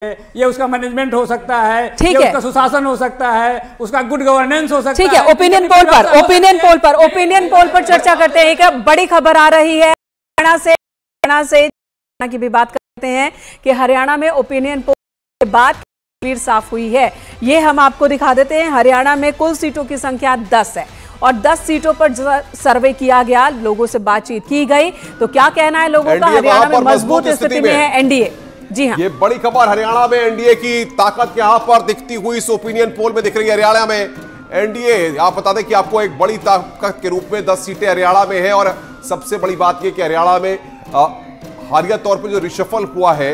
ये उसका मैनेजमेंट हो सकता है, ठीक ये है, उसका सुशासन हो सकता है, उसका गुड गवर्नेंस हो सकता है। ठीक है, ओपिनियन पोल पर चर्चा करते हैं। एक बड़ी खबर आ रही है हरियाणा से की भी बात करते हैं कि हरियाणा में ओपिनियन पोल के बाद तस्वीर साफ हुई है। ये हम आपको दिखा देते हैं। हरियाणा में कुल सीटों की संख्या 10 है और 10 सीटों पर सर्वे किया गया, लोगों से बातचीत की गई। तो क्या कहना है लोगों का? हरियाणा में मजबूत स्थिति में है एनडीए। जी हाँ, ये बड़ी खबर हरियाणा में एनडीए की ताकत यहां पर दिखती हुई इस ओपिनियन पोल में दिख रही है। हरियाणा में एनडीए, आप बता दें कि आपको एक बड़ी ताकत के रूप में 10 सीटें हरियाणा में है। और सबसे बड़ी बात यह कि हरियाणा में हालिया तौर पर जो रिशफल हुआ है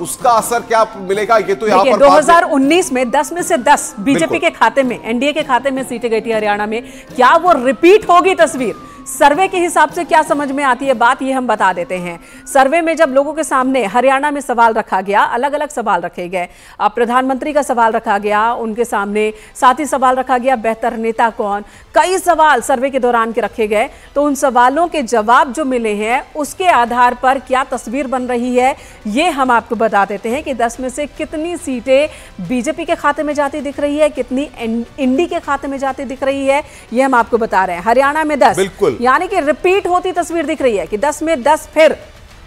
उसका असर क्या मिलेगा, ये तो यहाँ पर 2019 में 10 में से 10 बीजेपी के खाते में, एनडीए के खाते में सीटें गई थी हरियाणा में। क्या वो रिपीट होगी तस्वीर? सर्वे के हिसाब से क्या समझ में आती है बात, ये हम बता देते हैं। सर्वे में जब लोगों के सामने हरियाणा में सवाल रखा गया, अलग अलग सवाल रखे गए। प्रधानमंत्री का सवाल रखा गया उनके सामने, साथ ही सवाल रखा गया बेहतर नेता कौन, कई सवाल सर्वे के दौरान के रखे गए। तो उन सवालों के जवाब जो मिले हैं उसके आधार पर क्या तस्वीर बन रही है, ये हम आपको बता देते हैं कि 10 में से कितनी सीटें बीजेपी के खाते में जाती दिख रही है, कितनी इंडी के खाते में जाती दिख रही है, ये हम आपको बता रहे हैं। हरियाणा में 10, बिल्कुल, यानी कि रिपीट होती तस्वीर दिख रही है कि 10 में 10 फिर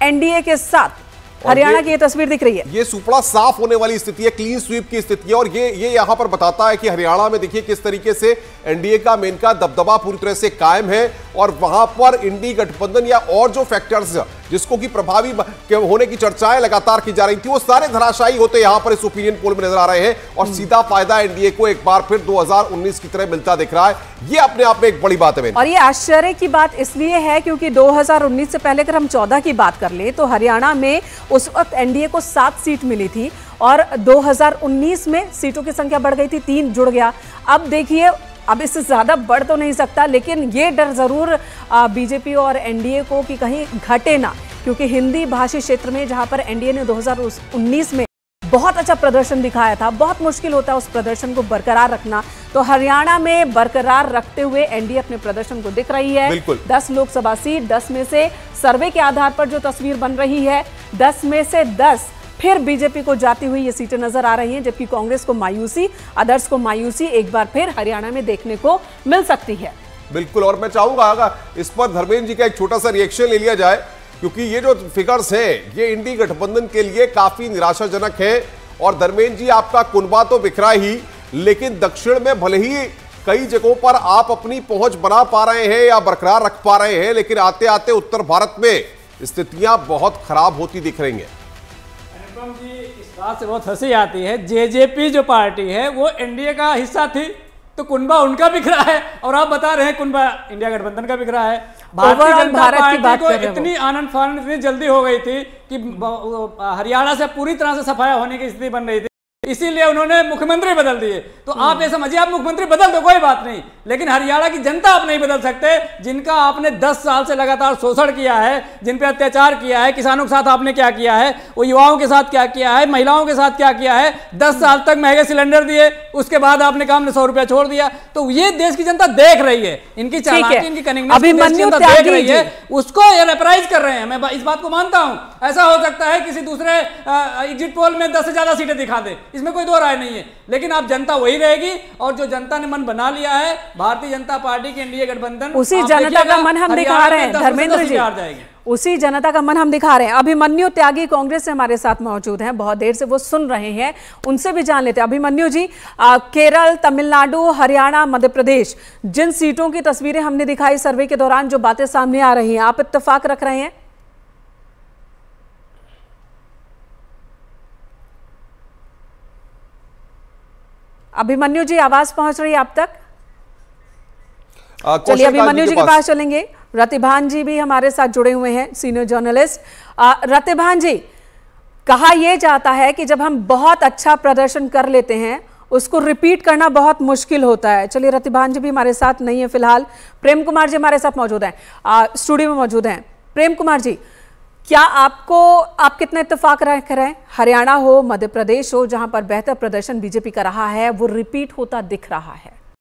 एनडीए के साथ हरियाणा की ये तस्वीर दिख रही है। ये सुपड़ा साफ होने वाली स्थिति है, क्लीन स्वीप की स्थिति है। और ये यहां पर बताता है कि हरियाणा में देखिए किस तरीके से एनडीए का मेन का दबदबा पूरी तरह से कायम है। और वहां पर इंडी गठबंधन या और जो फैक्टर्स जिसको कि प्रभावी होने की चर्चाएं लगातार की जा रही थी, वो सारे धराशायी होते यहां पर इस ओपिनियन पोल में नजर आ रहे हैं। और सीधा फायदा एनडीए को एक बार फिर 2019 की तरह मिलता दिख रहा है। ये अपने आप में एक बड़ी बात है। और ये आश्चर्य की बात इसलिए है क्योंकि 2019 से पहले अगर हम 14 की बात कर ले तो हरियाणा में उस वक्त एनडीए को 7 सीट मिली थी और 2019 में सीटों की संख्या बढ़ गई थी, 3 जुड़ गया। अब देखिए, अब इससे ज्यादा बढ़ तो नहीं सकता, लेकिन ये डर जरूर बीजेपी और एनडीए को कि कहीं घटे ना, क्योंकि हिंदी भाषी क्षेत्र में जहां पर एनडीए ने 2019 में बहुत अच्छा प्रदर्शन दिखाया था, बहुत मुश्किल होता है उस प्रदर्शन को बरकरार रखना। तो हरियाणा में बरकरार रखते हुए एनडीए अपने प्रदर्शन को दिख रही है। 10 लोकसभा सीट, 10 में से सर्वे के आधार पर जो तस्वीर बन रही है, 10 में से 10 फिर बीजेपी को जाती हुई ये सीटें नजर आ रही हैं, जबकि कांग्रेस को मायूसी, अदर्स को मायूसी एक बार फिर हरियाणा में देखने को मिल सकती है। बिल्कुल, और मैं चाहूंगा इस पर धर्मेंद्र जी का एक छोटा सा रिएक्शन ले लिया जाए, क्योंकि ये जो फिगर्स हैं ये इंडी गठबंधन के लिए काफी निराशाजनक है। और धर्मेंद्र जी, आपका कुनबा तो बिखरा ही, लेकिन दक्षिण में भले ही कई जगहों पर आप अपनी पहुंच बना पा रहे हैं या बरकरार रख पा रहे हैं, लेकिन आते आते उत्तर भारत में स्थितियां बहुत खराब होती दिख रही हैं। अनुपम जी, इस बात से बहुत हंसी आती है, जेजेपी जो पार्टी है वो एनडीए का हिस्सा थी, तो कुनबा उनका बिखरा है और आप बता रहे हैं कुनबा इंडिया गठबंधन का बिखरा है। भारतीय जनता पार्टी को इतनी आनंद फानंद इतनी जल्दी हो गई थी कि हरियाणा से पूरी तरह से सफाया होने की स्थिति बन रही थी, इसीलिए उन्होंने मुख्यमंत्री बदल दिए। तो आप ये समझिए, आप मुख्यमंत्री बदल दो, कोई बात नहीं, लेकिन हरियाणा की जनता आप नहीं बदल सकते, जिनका आपने 10 साल से लगातार शोषण किया है, जिन पे अत्याचार किया है, किसानों के साथ आपने क्या किया है, वो युवाओं के साथ क्या किया है, महिलाओं के साथ क्या किया है। 10 साल तक महंगे सिलेंडर दिए, उसके बाद आपने काम ने 100 रुपया छोड़ दिया। तो ये देश की जनता देख रही है, इनकी चालाकी, इनकी कनिंगनेस देख रही है, उसको ये रेपराइज कर रहे हैं। मैं इस बात को मानता हूं, ऐसा हो सकता है किसी दूसरे एग्जिट पोल में 10 से ज्यादा सीटें दिखा दे, इसमें कोई दो राय नहीं है, लेकिन आप जनता वही रहेगी। और जो जनता ने मन बना लिया है भारतीय जनता पार्टी की एनडीए गठबंधन, उसी जनता का मन हम दिखा रहे हैं धर्मेंद्र जी, उसी जनता का मन हम दिखा रहे हैं। अभिमन्यु त्यागी कांग्रेस से हमारे साथ मौजूद हैं, बहुत देर से वो सुन रहे हैं, उनसे भी जान लेते हैं। अभिमन्यु जी, केरल, तमिलनाडु, हरियाणा, मध्य प्रदेश, जिन सीटों की तस्वीरें हमने दिखाई सर्वे के दौरान, जो बातें सामने आ रही हैं, आप इत्तेफाक रख रहे हैं? अभिमन्यु जी, आवाज पहुंच रही है आप तक? चलिए अभिमन्यु जी के पास चलेंगे। रतिभान जी भी हमारे साथ जुड़े हुए हैं, सीनियर जर्नलिस्ट। रतिभान जी, कहा यह जाता है कि जब हम बहुत अच्छा प्रदर्शन कर लेते हैं उसको रिपीट करना बहुत मुश्किल होता है। चलिए, रतिभान जी भी हमारे साथ नहीं है फिलहाल। प्रेम कुमार जी हमारे साथ मौजूद हैं, स्टूडियो में मौजूद हैं। प्रेम कुमार जी, क्या आप कितना इत्तेफाक रख रहे हैं, हरियाणा हो, मध्य प्रदेश हो, जहां पर बेहतर प्रदर्शन बीजेपी का रहा है, वो रिपीट होता दिख रहा है?